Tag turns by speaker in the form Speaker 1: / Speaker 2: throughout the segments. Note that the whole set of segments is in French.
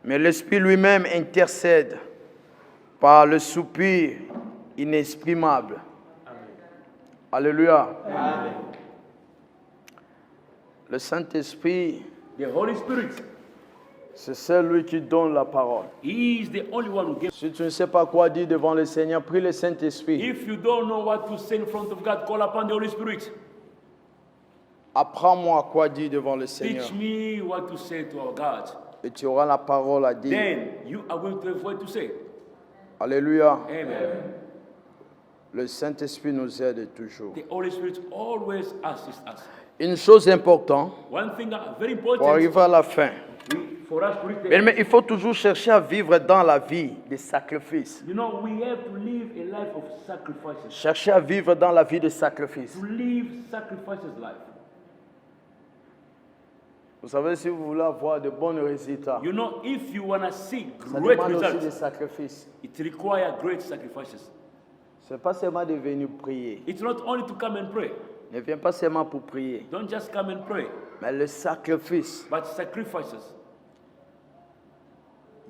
Speaker 1: Mais l'Esprit lui-même intercède par le soupir inexprimable. Alléluia.
Speaker 2: Amen.
Speaker 1: Le Saint-Esprit,
Speaker 2: The Holy Spirit,
Speaker 1: c'est celui qui donne la parole.
Speaker 2: He is the only one who gives.
Speaker 1: Si tu ne sais pas quoi dire devant le Seigneur, prie le Saint-Esprit.
Speaker 2: If you don't know what to say in front of God, call upon the Holy Spirit.
Speaker 1: Apprends-moi quoi dire devant le Seigneur.
Speaker 2: Teach me what to say to our God.
Speaker 1: Et tu auras la parole à dire.
Speaker 2: Then you are going to have what to say.
Speaker 1: Alléluia.
Speaker 2: Amen.
Speaker 1: Le Saint-Esprit nous aide toujours.
Speaker 2: The Holy Spirit always assists us.
Speaker 1: Une chose importante,
Speaker 2: One thing very
Speaker 1: pour
Speaker 2: important
Speaker 1: arriver à la fin,
Speaker 2: for us to reach
Speaker 1: mais
Speaker 2: there,
Speaker 1: il faut toujours chercher à vivre dans la vie des sacrifices.
Speaker 2: you know, we have to live a life of sacrifices.
Speaker 1: Chercher à vivre dans la vie des sacrifices.
Speaker 2: To live sacrifices life.
Speaker 1: Vous savez, si vous voulez avoir de bons résultats,
Speaker 2: You know, if you want to see
Speaker 1: ça
Speaker 2: great
Speaker 1: demande aussi des
Speaker 2: results,
Speaker 1: sacrifices.
Speaker 2: it requires great sacrifices.
Speaker 1: Ce n'est pas seulement de venir prier.
Speaker 2: It's not only to come and pray.
Speaker 1: Ne viens pas seulement pour prier,
Speaker 2: Don't just come and pray,
Speaker 1: mais le sacrifice.
Speaker 2: but sacrifices.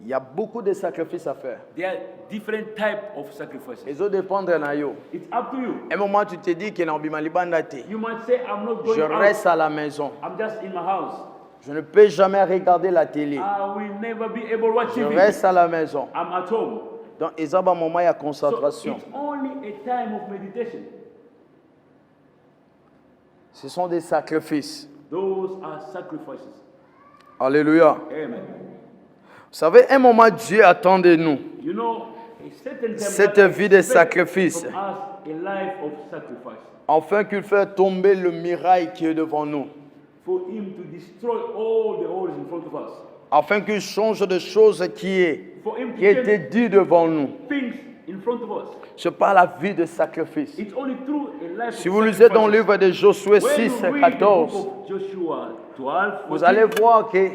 Speaker 1: Il y a beaucoup de sacrifices à faire.
Speaker 2: There are different types of sacrifices.
Speaker 1: Les autres dépendent de yo.
Speaker 2: It's up to you.
Speaker 1: Un moment, tu te dis que
Speaker 2: You might say, I'm not going
Speaker 1: je
Speaker 2: out.
Speaker 1: reste à la maison.
Speaker 2: I'm just in my house.
Speaker 1: Je ne peux jamais regarder la télé.
Speaker 2: I will never be able to watch
Speaker 1: Je
Speaker 2: TV.
Speaker 1: reste à la maison.
Speaker 2: I'm at home.
Speaker 1: Donc, il y a un moment, il y a
Speaker 2: So
Speaker 1: concentration.
Speaker 2: it's only a time of meditation.
Speaker 1: Ce sont des sacrifices.
Speaker 2: Those are sacrifices.
Speaker 1: Alléluia.
Speaker 2: Amen.
Speaker 1: Vous savez, un moment, Dieu attend de nous
Speaker 2: You know, a certain time
Speaker 1: cette
Speaker 2: God
Speaker 1: vie de
Speaker 2: expects
Speaker 1: sacrifice,
Speaker 2: from us a life of sacrifice.
Speaker 1: afin qu'il fasse tomber le mirail qui est devant nous,
Speaker 2: For him to destroy all the holes in front of us.
Speaker 1: afin qu'il change de choses
Speaker 2: For him to
Speaker 1: qui étaient
Speaker 2: change
Speaker 1: dites devant nous.
Speaker 2: things in front of us.
Speaker 1: Je parle la vie de sacrifice.
Speaker 2: It's only through a life
Speaker 1: Si
Speaker 2: of
Speaker 1: vous lisez dans le
Speaker 2: sacrifices.
Speaker 1: livre de Josué
Speaker 2: When
Speaker 1: 6,
Speaker 2: you read the book
Speaker 1: 14,
Speaker 2: of Joshua 12,
Speaker 1: vous
Speaker 2: 14,
Speaker 1: allez voir que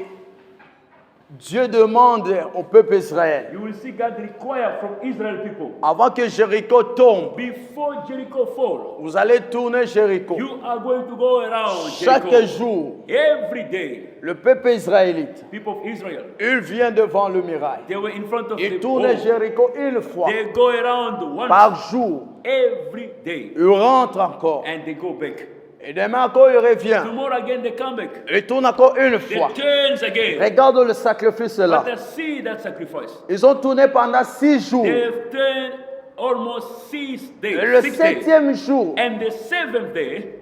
Speaker 1: Dieu demande au peuple Israël,
Speaker 2: you will see God require from Israel people,
Speaker 1: avant que Jéricho tombe,
Speaker 2: before Jericho fall,
Speaker 1: vous allez tourner Jéricho.
Speaker 2: you are going to go around
Speaker 1: Chaque
Speaker 2: Jericho.
Speaker 1: jour,
Speaker 2: Every day,
Speaker 1: le peuple israélite,
Speaker 2: people of Israel,
Speaker 1: il vient devant le mirail.
Speaker 2: they were in front of
Speaker 1: Il
Speaker 2: the
Speaker 1: tourne
Speaker 2: wall.
Speaker 1: Jéricho une fois
Speaker 2: They go around once
Speaker 1: par jour.
Speaker 2: every day,
Speaker 1: Il rentre encore.
Speaker 2: and they go back.
Speaker 1: Et demain encore, il revient.
Speaker 2: Tomorrow again they come back.
Speaker 1: Il tourne encore une
Speaker 2: They
Speaker 1: fois.
Speaker 2: turns again.
Speaker 1: Regarde le sacrifice
Speaker 2: But
Speaker 1: là.
Speaker 2: they see that sacrifice.
Speaker 1: Ils ont tourné pendant 6 jours.
Speaker 2: They've turned almost 6 days.
Speaker 1: Et le
Speaker 2: 6 days.
Speaker 1: 7e jour,
Speaker 2: And the 7th day,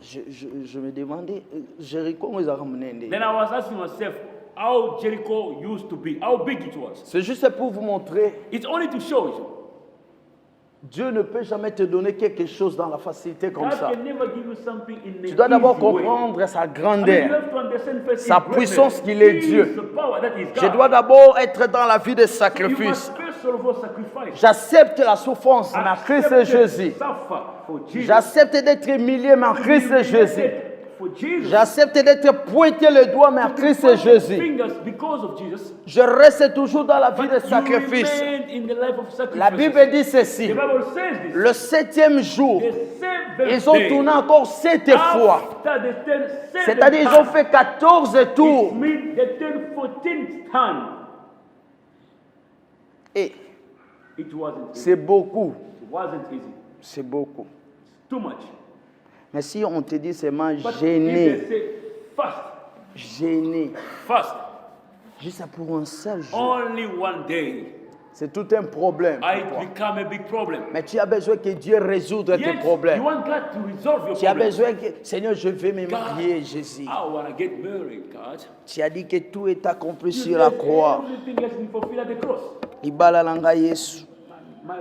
Speaker 1: je me demandais, Jéricho, nous a ramené.
Speaker 2: then I was asking myself how Jericho used to be, how big it was.
Speaker 1: C'est juste pour vous montrer,
Speaker 2: It's only to show you.
Speaker 1: Dieu ne peut jamais te donner quelque chose dans la facilité comme
Speaker 2: God
Speaker 1: ça.
Speaker 2: can never give you something in
Speaker 1: Tu
Speaker 2: a
Speaker 1: dois d'abord
Speaker 2: easy way.
Speaker 1: comprendre sa
Speaker 2: I mean, you
Speaker 1: grandeur.
Speaker 2: have to understand first
Speaker 1: Sa
Speaker 2: his greatness.
Speaker 1: puissance qu'il est
Speaker 2: He
Speaker 1: Dieu.
Speaker 2: is the power that is
Speaker 1: Je
Speaker 2: God.
Speaker 1: dois d'abord être dans la vie de
Speaker 2: You
Speaker 1: sacrifice.
Speaker 2: must first of all sacrifice.
Speaker 1: J'accepte la souffrance en Christ
Speaker 2: Accept
Speaker 1: Jésus.
Speaker 2: to suffer for Jesus.
Speaker 1: J'accepte d'être humilié en Christ
Speaker 2: Be
Speaker 1: Jésus.
Speaker 2: rejected for Jesus.
Speaker 1: J'accepte d'être pointé le doigt en Christ
Speaker 2: Point
Speaker 1: Jésus.
Speaker 2: fingers because of Jesus.
Speaker 1: Je reste toujours dans la vie de
Speaker 2: But
Speaker 1: sacrifice.
Speaker 2: you remain in the life of sacrifice.
Speaker 1: La Bible dit ceci.
Speaker 2: The Bible says this.
Speaker 1: Le 7e jour,
Speaker 2: The 7th
Speaker 1: ils ont
Speaker 2: day,
Speaker 1: tourné encore 7 fois.
Speaker 2: after the 7th
Speaker 1: C'est-à-dire ils ont fait 14 tours.
Speaker 2: It means the 14th time.
Speaker 1: Et
Speaker 2: It wasn't easy.
Speaker 1: c'est beaucoup.
Speaker 2: It wasn't easy.
Speaker 1: C'est beaucoup.
Speaker 2: Too much.
Speaker 1: Mais si on te dit seulement
Speaker 2: But if
Speaker 1: gêné,
Speaker 2: they say fast,
Speaker 1: gêné,
Speaker 2: fast,
Speaker 1: juste pour un seul jour,
Speaker 2: only one day,
Speaker 1: c'est tout un problème pour
Speaker 2: it
Speaker 1: toi.
Speaker 2: become a big problem.
Speaker 1: Mais tu as besoin que Dieu résoudre tes
Speaker 2: Yet,
Speaker 1: problèmes.
Speaker 2: you want God to resolve your
Speaker 1: Tu as
Speaker 2: problem.
Speaker 1: besoin que, Seigneur, je vais me marier, Jésus.
Speaker 2: I want to get married, God.
Speaker 1: Tu as dit que tout est accompli
Speaker 2: You
Speaker 1: sur la
Speaker 2: said
Speaker 1: croix.
Speaker 2: everything has been fulfilled at the cross.
Speaker 1: Libala langa Yesu.
Speaker 2: My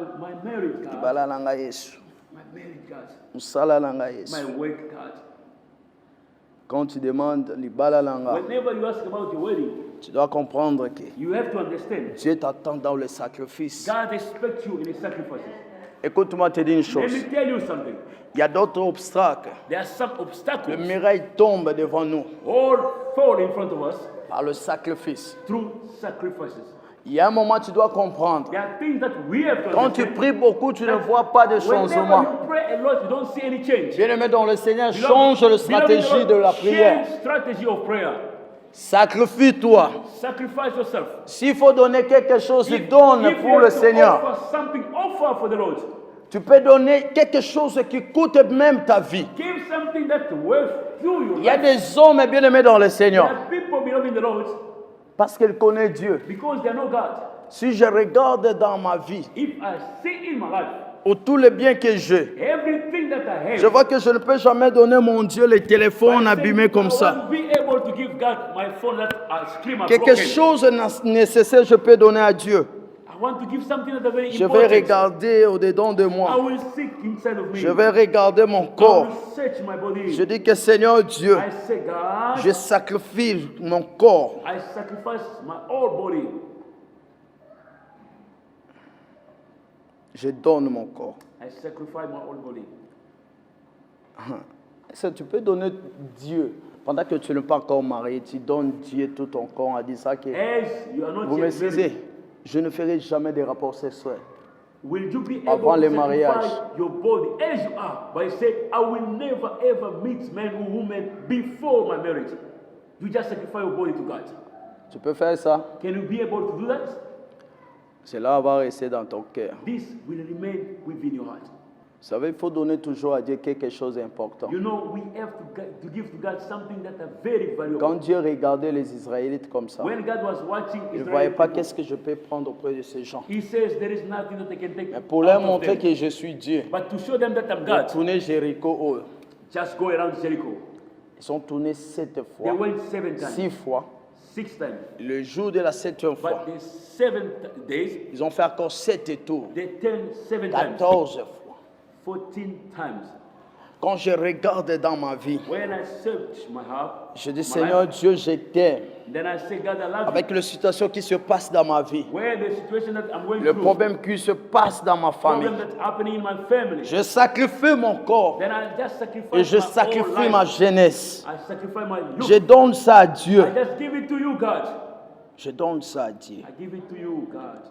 Speaker 2: marriage, God.
Speaker 1: Libala langa Yesu.
Speaker 2: My marriage, God.
Speaker 1: Musala langa
Speaker 2: My
Speaker 1: Yesu.
Speaker 2: work, God.
Speaker 1: Quand tu demandes libala langa,
Speaker 2: Whenever you ask about your wedding,
Speaker 1: tu dois comprendre que
Speaker 2: you have to understand
Speaker 1: Dieu t'attend dans le sacrifice.
Speaker 2: God expects you in the sacrifices.
Speaker 1: Écoute-moi te dire une
Speaker 2: Let
Speaker 1: chose.
Speaker 2: me tell you something.
Speaker 1: Il y a d'autres obstacles.
Speaker 2: There are some
Speaker 1: Le
Speaker 2: obstacles.
Speaker 1: mirail tombe devant nous
Speaker 2: All fall in front of us
Speaker 1: par le sacrifice.
Speaker 2: through sacrifices.
Speaker 1: Il y a un moment tu dois comprendre.
Speaker 2: There are things that we have to
Speaker 1: Quand tu
Speaker 2: understand.
Speaker 1: pries beaucoup, tu ne vois pas de
Speaker 2: Whenever
Speaker 1: changement.
Speaker 2: you pray a lot, you don't see any change.
Speaker 1: Bien-aimé dans le Seigneur,
Speaker 2: Beloved-
Speaker 1: change la
Speaker 2: beloved
Speaker 1: stratégie
Speaker 2: Lord,
Speaker 1: de la prière.
Speaker 2: Change strategy of prayer.
Speaker 1: Sacrifie-toi.
Speaker 2: Sacrifice yourself.
Speaker 1: S'il faut donner quelque chose, donne
Speaker 2: If
Speaker 1: pour
Speaker 2: you
Speaker 1: le
Speaker 2: have to
Speaker 1: Seigneur.
Speaker 2: offer something, offer for the Lord.
Speaker 1: Tu peux donner quelque chose qui coûte même ta vie.
Speaker 2: Give something that's worth you your
Speaker 1: Il y a
Speaker 2: life.
Speaker 1: des hommes bien-aimés dans le
Speaker 2: There
Speaker 1: Seigneur
Speaker 2: are people beloved in the Lord
Speaker 1: parce qu'ils connaissent Dieu.
Speaker 2: because they know God.
Speaker 1: Si je regarde dans ma vie,
Speaker 2: If I see in my life
Speaker 1: ou tous les biens que j'ai,
Speaker 2: everything that I have,
Speaker 1: je vois que je ne peux jamais donner mon Dieu le téléphone abîmé comme
Speaker 2: I
Speaker 1: ça.
Speaker 2: won't be able to give God my phone that I scream and
Speaker 1: Quelque
Speaker 2: broken.
Speaker 1: chose de nécessaire, je peux donner à Dieu.
Speaker 2: I want to give something that's very
Speaker 1: Je vais
Speaker 2: important.
Speaker 1: regarder au-dedans de
Speaker 2: I
Speaker 1: moi.
Speaker 2: will seek inside of me.
Speaker 1: Je vais regarder mon
Speaker 2: I
Speaker 1: corps.
Speaker 2: will search my body.
Speaker 1: Je dis que Seigneur Dieu,
Speaker 2: I say, God,
Speaker 1: je sacrifie mon corps.
Speaker 2: I sacrifice my whole body.
Speaker 1: Je donne mon corps.
Speaker 2: I sacrifice my whole body.
Speaker 1: Est-ce que tu peux donner Dieu pendant que tu n'es pas encore marié, tu donnes Dieu tout ton corps à dire ça que
Speaker 2: As you are not
Speaker 1: vous me
Speaker 2: yet
Speaker 1: suivez,
Speaker 2: married,
Speaker 1: je ne ferai jamais des rapports sexuels.
Speaker 2: will you be
Speaker 1: Avant
Speaker 2: able
Speaker 1: le
Speaker 2: to
Speaker 1: mariage.
Speaker 2: sacrifice your body as you are? But say, I will never ever meet men or women before my marriage. You just sacrifice your body to God.
Speaker 1: Tu peux faire ça?
Speaker 2: Can you be able to do that?
Speaker 1: Cela va rester dans ton cœur.
Speaker 2: This will remain within your heart.
Speaker 1: Vous savez, il faut donner toujours à Dieu quelque chose d'important.
Speaker 2: You know, we have to give to God something that are very valuable.
Speaker 1: Quand Dieu regardait les Israélites comme ça,
Speaker 2: When God was watching
Speaker 1: il ne
Speaker 2: Israel,
Speaker 1: voyait pas
Speaker 2: people,
Speaker 1: qu'est-ce que je peux prendre auprès de ces gens.
Speaker 2: He says there is nothing that I can take
Speaker 1: Mais pour leur
Speaker 2: out of
Speaker 1: montrer
Speaker 2: them.
Speaker 1: que je suis Dieu,
Speaker 2: But to show them that I'm
Speaker 1: ils ont
Speaker 2: God,
Speaker 1: tourné Jéricho, eux.
Speaker 2: just go around Jericho.
Speaker 1: Ils sont tournés 7
Speaker 2: They
Speaker 1: fois,
Speaker 2: went 7 times,
Speaker 1: 6 fois.
Speaker 2: 6 times.
Speaker 1: Le jour de la 7e fois,
Speaker 2: But the 7 days,
Speaker 1: ils ont fait encore 7 tours,
Speaker 2: they turned 7 times,
Speaker 1: 14 fois.
Speaker 2: 14 times.
Speaker 1: Quand je regarde dans ma vie,
Speaker 2: When I search my heart,
Speaker 1: je dis
Speaker 2: my
Speaker 1: Seigneur
Speaker 2: life,
Speaker 1: Dieu, je t'aime.
Speaker 2: then I say, God, I love
Speaker 1: Avec
Speaker 2: you.
Speaker 1: les situations qui se passent dans ma vie,
Speaker 2: Where the situation that I'm going
Speaker 1: le
Speaker 2: through,
Speaker 1: problème qui se passe dans ma famille,
Speaker 2: problem that's happening in my family,
Speaker 1: je sacrifie mon corps
Speaker 2: then I just
Speaker 1: et
Speaker 2: sacrifice
Speaker 1: je
Speaker 2: my whole
Speaker 1: sacrifie
Speaker 2: life.
Speaker 1: ma jeunesse.
Speaker 2: I sacrifice my look.
Speaker 1: Je donne ça à Dieu.
Speaker 2: I just give it to you, God.
Speaker 1: Je donne ça à Dieu.
Speaker 2: I give it to you, God.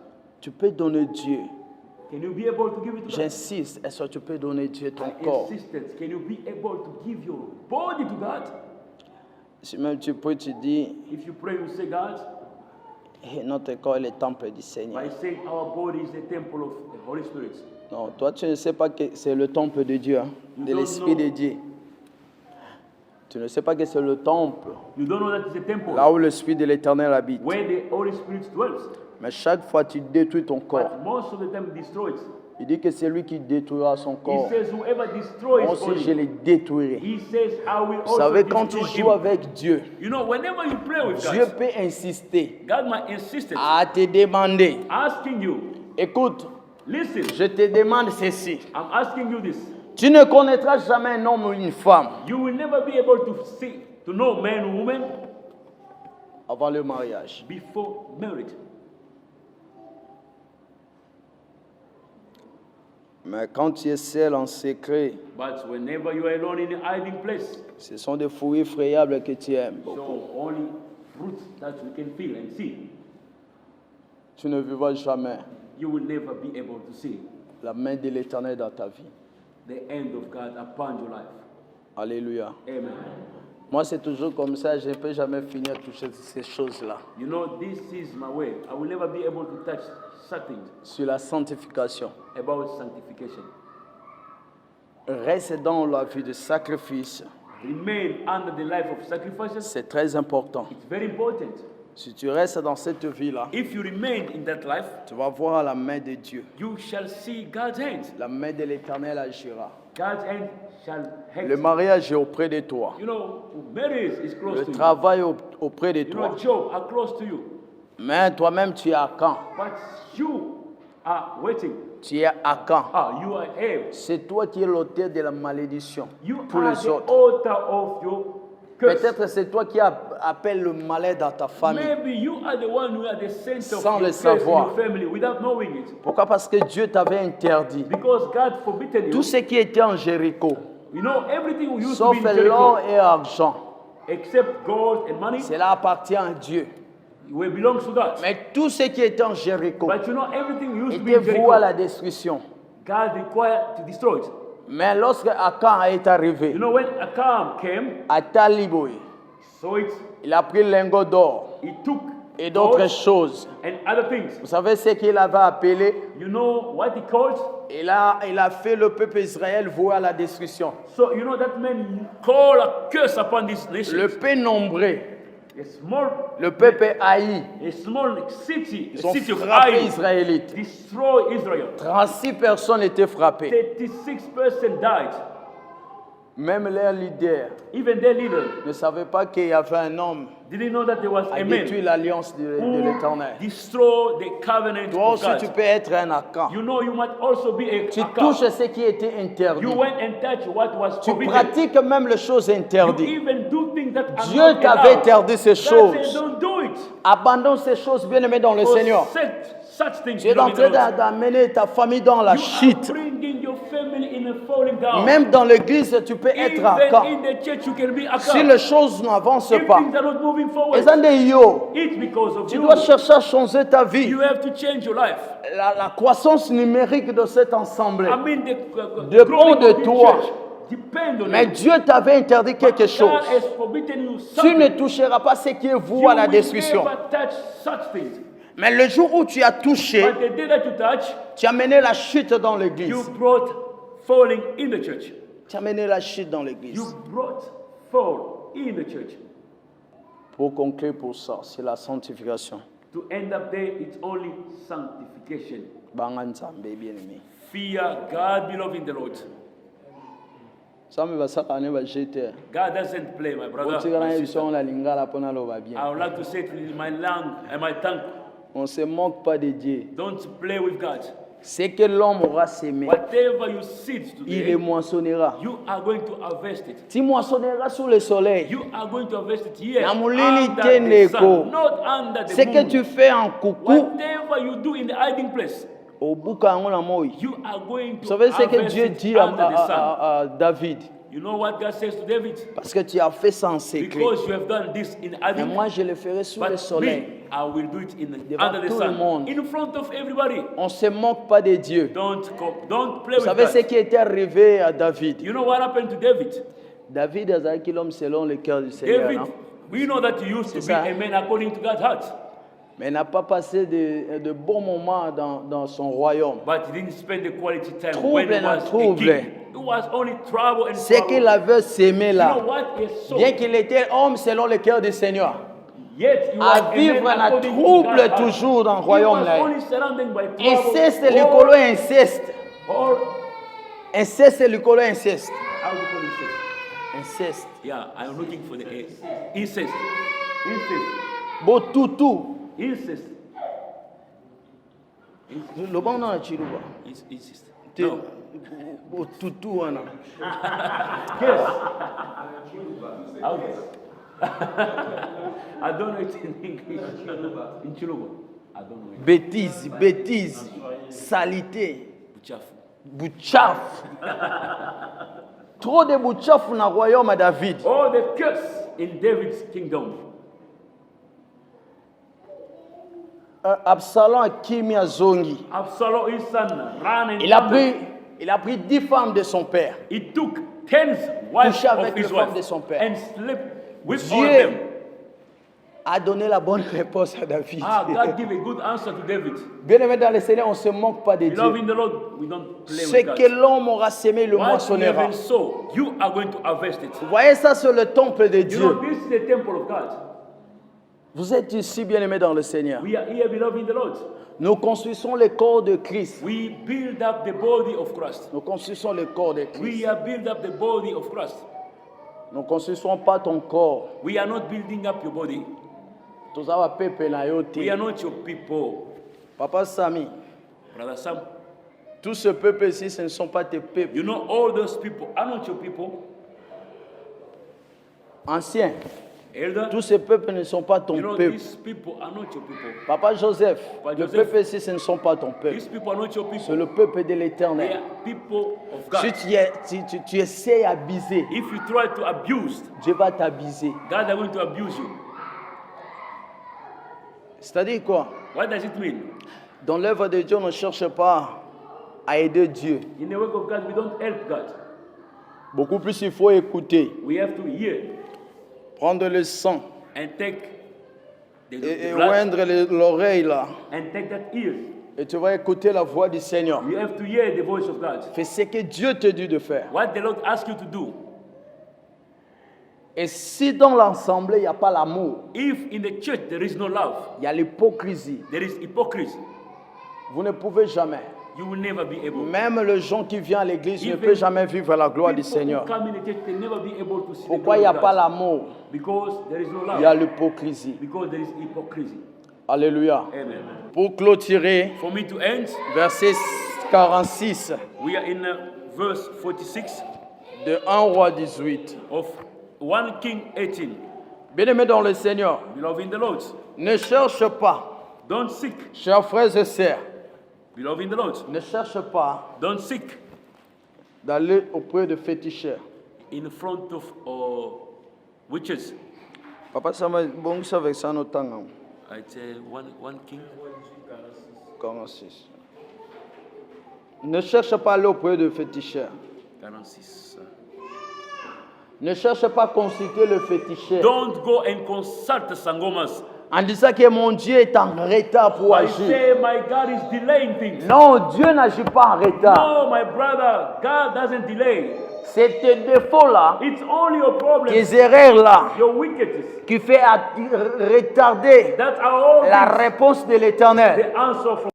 Speaker 1: Tu peux donner Dieu.
Speaker 2: Can you be able to give it to God?
Speaker 1: J'insiste, est-ce que tu peux donner Dieu ton
Speaker 2: I
Speaker 1: corps?
Speaker 2: insisted. Can you be able to give your body to God?
Speaker 1: Si même tu peux, tu dis,
Speaker 2: If you pray, you say, God,
Speaker 1: notre corps est le temple du Seigneur.
Speaker 2: by saying our body is the temple of the Holy Spirit.
Speaker 1: Non, toi tu ne sais pas que c'est le temple de Dieu, hein, de l'Esprit de Dieu. Tu ne sais pas que c'est le temple,
Speaker 2: You don't know that it's a temple
Speaker 1: là où l'Esprit de l'Éternel habite.
Speaker 2: where the Holy Spirit dwells.
Speaker 1: Mais chaque fois tu détruis ton corps,
Speaker 2: But most of the time, destroys.
Speaker 1: il dit que c'est lui qui détruira son
Speaker 2: He
Speaker 1: corps.
Speaker 2: says, whoever destroys
Speaker 1: Moi aussi, je
Speaker 2: body,
Speaker 1: les détruirai.
Speaker 2: he says, I will
Speaker 1: Vous
Speaker 2: also
Speaker 1: savez, quand tu
Speaker 2: destroy
Speaker 1: joues
Speaker 2: him.
Speaker 1: avec Dieu,
Speaker 2: You know, whenever you pray with
Speaker 1: Dieu
Speaker 2: God,
Speaker 1: peut insister
Speaker 2: God might insist
Speaker 1: à te demander,
Speaker 2: asking you,
Speaker 1: écoute,
Speaker 2: listen,
Speaker 1: je te demande ceci.
Speaker 2: I'm asking you this.
Speaker 1: Tu ne connaîtras jamais un homme ou une femme
Speaker 2: You will never be able to see, to know man or woman
Speaker 1: avant le mariage.
Speaker 2: before marriage.
Speaker 1: Mais quand tu es seul en secret,
Speaker 2: But whenever you are alone in a hiding place,
Speaker 1: ce sont des fruits effrayables que tu aimes.
Speaker 2: so only fruits that you can feel and see,
Speaker 1: Tu ne vivras jamais
Speaker 2: you will never be able to see
Speaker 1: la main de l'Éternel dans ta vie.
Speaker 2: the end of God upon your life.
Speaker 1: Alléluia.
Speaker 2: Amen.
Speaker 1: Moi, c'est toujours comme ça. Je ne peux jamais finir toutes ces choses-là.
Speaker 2: You know, this is my way. I will never be able to touch something
Speaker 1: Sur la sanctification.
Speaker 2: about sanctification.
Speaker 1: Reste dans la vie de sacrifice.
Speaker 2: Remain under the life of sacrifices.
Speaker 1: C'est très important.
Speaker 2: It's very important.
Speaker 1: Si tu restes dans cette vie-là,
Speaker 2: If you remain in that life,
Speaker 1: tu vas voir la main de Dieu.
Speaker 2: you shall see God's hand.
Speaker 1: La main de l'Éternel agira.
Speaker 2: God's hand shall help
Speaker 1: Le
Speaker 2: you.
Speaker 1: mariage est auprès de toi.
Speaker 2: You know, marriage is close
Speaker 1: Le
Speaker 2: to
Speaker 1: travail est auprès de
Speaker 2: you. You know,
Speaker 1: toi.
Speaker 2: job are close to you.
Speaker 1: Mais toi-même, tu es à quand?
Speaker 2: But you are waiting.
Speaker 1: Tu es à quand?
Speaker 2: You are here.
Speaker 1: C'est toi qui es l'auteur de la malédiction
Speaker 2: You
Speaker 1: pour
Speaker 2: are
Speaker 1: les
Speaker 2: the
Speaker 1: autres.
Speaker 2: author of your curse.
Speaker 1: Peut-être c'est toi qui appelles le malheur dans ta famille.
Speaker 2: Maybe you are the one who are the center of
Speaker 1: Sans
Speaker 2: your
Speaker 1: le
Speaker 2: curse in
Speaker 1: savoir.
Speaker 2: your family without knowing it.
Speaker 1: Pourquoi? Parce que Dieu t'avait interdit.
Speaker 2: Because God forbidden you.
Speaker 1: Tout ce qui était en Jéricho,
Speaker 2: You know, everything we used
Speaker 1: sauf
Speaker 2: to be in
Speaker 1: l'or
Speaker 2: Jericho,
Speaker 1: et l'argent,
Speaker 2: except gold and money,
Speaker 1: cela appartient à Dieu.
Speaker 2: it belongs to God.
Speaker 1: Mais tout ce qui était en Jéricho
Speaker 2: But you know, everything we used to be
Speaker 1: était
Speaker 2: in
Speaker 1: voué à
Speaker 2: Jericho,
Speaker 1: la destruction.
Speaker 2: God required to destroy it.
Speaker 1: Mais lorsque Akan est arrivé
Speaker 2: You know, when Akam came,
Speaker 1: à Taliboï,
Speaker 2: So
Speaker 1: Il a pris le lingot d'or
Speaker 2: he took
Speaker 1: et d'autres
Speaker 2: gold
Speaker 1: choses.
Speaker 2: and other things.
Speaker 1: Vous savez ce qu'il avait appelé?
Speaker 2: You know what he called?
Speaker 1: Il a fait le peuple Israël vouer à la destruction.
Speaker 2: So you know that man called a curse upon this nation.
Speaker 1: Le peu nombreux,
Speaker 2: A small,
Speaker 1: le peuple haï,
Speaker 2: a small city,
Speaker 1: ils
Speaker 2: a
Speaker 1: ont
Speaker 2: city of
Speaker 1: frappé les
Speaker 2: Ai,
Speaker 1: Israélites.
Speaker 2: destroy Israel.
Speaker 1: 36 personnes étaient frappées.
Speaker 2: 36% died.
Speaker 1: Même leurs leaders
Speaker 2: Even their leader
Speaker 1: ne savaient pas qu'il y avait un homme
Speaker 2: didn't know that there was
Speaker 1: qui a
Speaker 2: a
Speaker 1: détruit
Speaker 2: man
Speaker 1: l'alliance de
Speaker 2: who
Speaker 1: l'Éternel.
Speaker 2: destroyed the covenant
Speaker 1: Toi
Speaker 2: of
Speaker 1: aussi, tu
Speaker 2: God.
Speaker 1: peux être un Akan.
Speaker 2: You know, you might also be
Speaker 1: Tu
Speaker 2: a
Speaker 1: touches
Speaker 2: cow.
Speaker 1: ce qui était interdit.
Speaker 2: You went and touched what was
Speaker 1: Tu
Speaker 2: forbidden.
Speaker 1: pratiques même les choses
Speaker 2: You
Speaker 1: interdites.
Speaker 2: even do things that are
Speaker 1: Dieu
Speaker 2: not
Speaker 1: t'avait
Speaker 2: allowed.
Speaker 1: interdit ces
Speaker 2: God said,
Speaker 1: choses.
Speaker 2: don't do it.
Speaker 1: Abandonne ces choses, bien-aimés dans le
Speaker 2: For
Speaker 1: Seigneur.
Speaker 2: such things
Speaker 1: Tu es en
Speaker 2: belong to
Speaker 1: train
Speaker 2: God.
Speaker 1: d'amener ta famille dans la
Speaker 2: You are
Speaker 1: chute.
Speaker 2: bringing your family in a falling down.
Speaker 1: Même dans l'église, tu peux être
Speaker 2: Even
Speaker 1: Akan.
Speaker 2: in the church, you can be a
Speaker 1: Si
Speaker 2: cow.
Speaker 1: les choses n'avancent
Speaker 2: If
Speaker 1: pas,
Speaker 2: things are not moving forward,
Speaker 1: les années yo,
Speaker 2: it's because of
Speaker 1: tu
Speaker 2: you.
Speaker 1: dois chercher à changer ta vie.
Speaker 2: You have to change your life.
Speaker 1: La croissance numérique de cette assemblée
Speaker 2: I mean,
Speaker 1: dépend
Speaker 2: growing
Speaker 1: de
Speaker 2: of the
Speaker 1: toi.
Speaker 2: church depend on
Speaker 1: Mais
Speaker 2: you.
Speaker 1: Dieu t'avait interdit quelque
Speaker 2: God
Speaker 1: chose.
Speaker 2: has forbidden you
Speaker 1: Tu ne
Speaker 2: something.
Speaker 1: toucheras pas ce qui est
Speaker 2: You
Speaker 1: voué à la
Speaker 2: will
Speaker 1: destruction.
Speaker 2: never touch such things.
Speaker 1: Mais le jour où tu as touché,
Speaker 2: But the day that you touch,
Speaker 1: tu as mené la chute dans
Speaker 2: you
Speaker 1: l'église.
Speaker 2: brought falling in the church.
Speaker 1: Tu as mené la chute dans l'église.
Speaker 2: You brought fall in the church.
Speaker 1: Pour conclure pour ça, c'est la sanctification.
Speaker 2: To end up there, it's only sanctification.
Speaker 1: Banga Nzambe, bien-aimé.
Speaker 2: Fear God, beloved in the Lord.
Speaker 1: Ça me va ça quand même jeter.
Speaker 2: God doesn't play, my brother.
Speaker 1: Tu gagnes
Speaker 2: my
Speaker 1: une
Speaker 2: sister.
Speaker 1: son la lingala pour nous va bien.
Speaker 2: I would like to say it in my tongue and my tongue,
Speaker 1: On se moque pas de Dieu.
Speaker 2: don't play with God.
Speaker 1: Ce que l'homme aura sémé,
Speaker 2: Whatever you seed
Speaker 1: il le
Speaker 2: today,
Speaker 1: moissonnera.
Speaker 2: you are going to harvest it.
Speaker 1: Tu moissonneras sous le soleil.
Speaker 2: You are going to harvest it here,
Speaker 1: Na
Speaker 2: under
Speaker 1: mulili
Speaker 2: the
Speaker 1: teneko.
Speaker 2: sun, not under
Speaker 1: Ce
Speaker 2: the
Speaker 1: que
Speaker 2: moon.
Speaker 1: tu fais en coucou,
Speaker 2: Whatever you do in the hiding place,
Speaker 1: au bout quand on a moi.
Speaker 2: you are going
Speaker 1: Vous
Speaker 2: to
Speaker 1: savez ce que
Speaker 2: harvest
Speaker 1: Dieu
Speaker 2: it
Speaker 1: dit
Speaker 2: under the sun.
Speaker 1: à David?
Speaker 2: You know what God says to David?
Speaker 1: Parce que tu as fait ça en secret.
Speaker 2: Because you have done this in
Speaker 1: Mais
Speaker 2: hiding,
Speaker 1: moi, je le ferai sous le
Speaker 2: but
Speaker 1: soleil.
Speaker 2: me, I will do it
Speaker 1: Devant
Speaker 2: under the
Speaker 1: tout le
Speaker 2: sun,
Speaker 1: monde.
Speaker 2: in front of everybody.
Speaker 1: On ne se moque pas de Dieu.
Speaker 2: Don't play
Speaker 1: Vous
Speaker 2: with
Speaker 1: savez ce
Speaker 2: God.
Speaker 1: qui était arrivé à David?
Speaker 2: You know what happened to David?
Speaker 1: David est l'homme selon le cœur du Seigneur.
Speaker 2: David,
Speaker 1: non?
Speaker 2: we know that he used to
Speaker 1: C'est
Speaker 2: be
Speaker 1: ça.
Speaker 2: a man according to God's heart,
Speaker 1: Mais il n'a pas passé de bons moments dans son royaume.
Speaker 2: but he didn't spend the quality time
Speaker 1: Trouble
Speaker 2: when he
Speaker 1: na
Speaker 2: was a
Speaker 1: trouble.
Speaker 2: king. It was only trouble and
Speaker 1: Ce qu'il
Speaker 2: trouble.
Speaker 1: avait sémé
Speaker 2: You know
Speaker 1: là,
Speaker 2: what he saw?
Speaker 1: bien qu'il était homme selon le cœur du Seigneur,
Speaker 2: Yet he was
Speaker 1: à
Speaker 2: a
Speaker 1: vivre
Speaker 2: man
Speaker 1: dans
Speaker 2: according to
Speaker 1: trouble
Speaker 2: God's heart.
Speaker 1: toujours dans le
Speaker 2: He
Speaker 1: royaume
Speaker 2: was
Speaker 1: là.
Speaker 2: only surrounded by
Speaker 1: Inceste,
Speaker 2: trouble.
Speaker 1: le colo inceste.
Speaker 2: Or,
Speaker 1: Inceste, le colo inceste.
Speaker 2: how do you call incest?
Speaker 1: Inceste.
Speaker 2: Yeah, I'm looking for the incest. Incest.
Speaker 1: Bo tutu.
Speaker 2: Incest.
Speaker 1: Le bon nom est chiluba.
Speaker 2: Incest.
Speaker 1: Te-
Speaker 2: No.
Speaker 1: Bo tutu wana.
Speaker 2: Yes. Okay. I don't know it in English. In Chiluba. I don't know it.
Speaker 1: Bêtise, salité,
Speaker 2: Buchafu.
Speaker 1: buchafu. Trop de buchafu na royaume à David.
Speaker 2: Oh, the curse in David's kingdom.
Speaker 1: Absalom a kimia zongi.
Speaker 2: Absalom, his son, ran and
Speaker 1: Il a pris 10 femmes de son père.
Speaker 2: He took 10 wives
Speaker 1: Couché avec
Speaker 2: of
Speaker 1: les
Speaker 2: his
Speaker 1: femmes de
Speaker 2: wife
Speaker 1: son père.
Speaker 2: and slept with all of
Speaker 1: Dieu
Speaker 2: them.
Speaker 1: a donné la bonne réponse à David.
Speaker 2: God gave a good answer to David.
Speaker 1: Bien-aimé dans le Seigneur, on ne se moque pas de
Speaker 2: Beloved
Speaker 1: Dieu.
Speaker 2: in the Lord, we don't play
Speaker 1: Ce
Speaker 2: with God.
Speaker 1: que l'homme aura sémé, le
Speaker 2: What you
Speaker 1: moissonnera.
Speaker 2: have sow, you are going to harvest it.
Speaker 1: Vous voyez ça sur le temple de
Speaker 2: You
Speaker 1: Dieu.
Speaker 2: know, this is the temple of God.
Speaker 1: Vous êtes ici, bien-aimés dans le Seigneur.
Speaker 2: We are here, beloved in the Lord.
Speaker 1: Nous construisons le corps de Christ.
Speaker 2: We build up the body of Christ.
Speaker 1: Nous construisons le corps de Christ.
Speaker 2: We are build up the body of Christ.
Speaker 1: Nous ne construisons pas ton corps.
Speaker 2: We are not building up your body.
Speaker 1: Tous ça va pepe na yo te.
Speaker 2: We are not your people.
Speaker 1: Papa Sami,
Speaker 2: Brother Sam,
Speaker 1: tout ce peuple ici, ce ne sont pas tes peuples.
Speaker 2: you know all those people are not your people.
Speaker 1: Anciens,
Speaker 2: Elder,
Speaker 1: tous ces peuples ne sont pas ton
Speaker 2: you know
Speaker 1: peuple.
Speaker 2: these people are not your people.
Speaker 1: Papa Joseph,
Speaker 2: Papa
Speaker 1: le
Speaker 2: Joseph,
Speaker 1: peuple ici, ce ne sont pas ton peuple.
Speaker 2: These people are not your
Speaker 1: C'est
Speaker 2: people.
Speaker 1: le peuple de
Speaker 2: They
Speaker 1: l'Éternel.
Speaker 2: are people of God.
Speaker 1: Si tu essaies d'abuser,
Speaker 2: If you try to abuse,
Speaker 1: Dieu va t'abuser.
Speaker 2: God is going to abuse you.
Speaker 1: C'est-à-dire quoi?
Speaker 2: What does it mean?
Speaker 1: Dans l'œuvre de Dieu, on ne cherche pas à aider Dieu.
Speaker 2: In the work of God, we don't help God.
Speaker 1: Beaucoup plus, il faut écouter.
Speaker 2: We have to hear.
Speaker 1: prendre le sang
Speaker 2: and take the
Speaker 1: et
Speaker 2: blood
Speaker 1: oindre l'oreille là.
Speaker 2: and take that ear.
Speaker 1: Et tu vas écouter la voix du Seigneur.
Speaker 2: You have to hear the voice of God.
Speaker 1: Fais ce que Dieu te dit de faire.
Speaker 2: What the Lord asks you to do.
Speaker 1: Et si dans l'assemblée, il n'y a pas l'amour,
Speaker 2: If in the church there is no love,
Speaker 1: il y a l'hypocrisie,
Speaker 2: there is hypocrisy,
Speaker 1: vous ne pouvez jamais.
Speaker 2: you will never be able.
Speaker 1: Même les gens qui viennent à l'église ne
Speaker 2: Even
Speaker 1: peuvent jamais vivre la gloire du
Speaker 2: People who
Speaker 1: Seigneur.
Speaker 2: come in the church can never be able to see
Speaker 1: Pourquoi
Speaker 2: the
Speaker 1: il n'y a
Speaker 2: glory of
Speaker 1: pas
Speaker 2: God.
Speaker 1: l'amour?
Speaker 2: Because there is no
Speaker 1: Il y a
Speaker 2: love.
Speaker 1: l'hypocrisie.
Speaker 2: Because there is hypocrisy.
Speaker 1: Alléluia.
Speaker 2: Amen.
Speaker 1: Pour clôturer,
Speaker 2: For me to end,
Speaker 1: verset 46
Speaker 2: we are in verse 46
Speaker 1: de 1 roi 18.
Speaker 2: of 1 King 18.
Speaker 1: Bien-aimés dans le Seigneur,
Speaker 2: Beloved in the Lord,
Speaker 1: ne cherche pas,
Speaker 2: don't seek.
Speaker 1: chers frères et sœurs,
Speaker 2: Beloved in the Lord,
Speaker 1: ne cherche pas
Speaker 2: don't seek
Speaker 1: d'aller auprès de féticheurs.
Speaker 2: in front of witches.
Speaker 1: Papa, ça m'a bon ça avec ça notre temps.
Speaker 2: It's 1 King
Speaker 1: 46. Ne cherche pas à aller auprès de féticheurs.
Speaker 2: 46.
Speaker 1: Ne cherche pas à consulter le féticheur
Speaker 2: Don't go and consult sangomas.
Speaker 1: en disant que mon Dieu est en retard pour
Speaker 2: I
Speaker 1: agir.
Speaker 2: say my God is delaying things.
Speaker 1: Non, Dieu n'agit pas en retard.
Speaker 2: No, my brother, God doesn't delay.
Speaker 1: C'est tes défauts-là,
Speaker 2: It's only your problems,
Speaker 1: tes erreurs-là,
Speaker 2: your wickedness.
Speaker 1: qui fait retarder
Speaker 2: That are all
Speaker 1: la
Speaker 2: things,
Speaker 1: réponse de l'Éternel.
Speaker 2: the answer from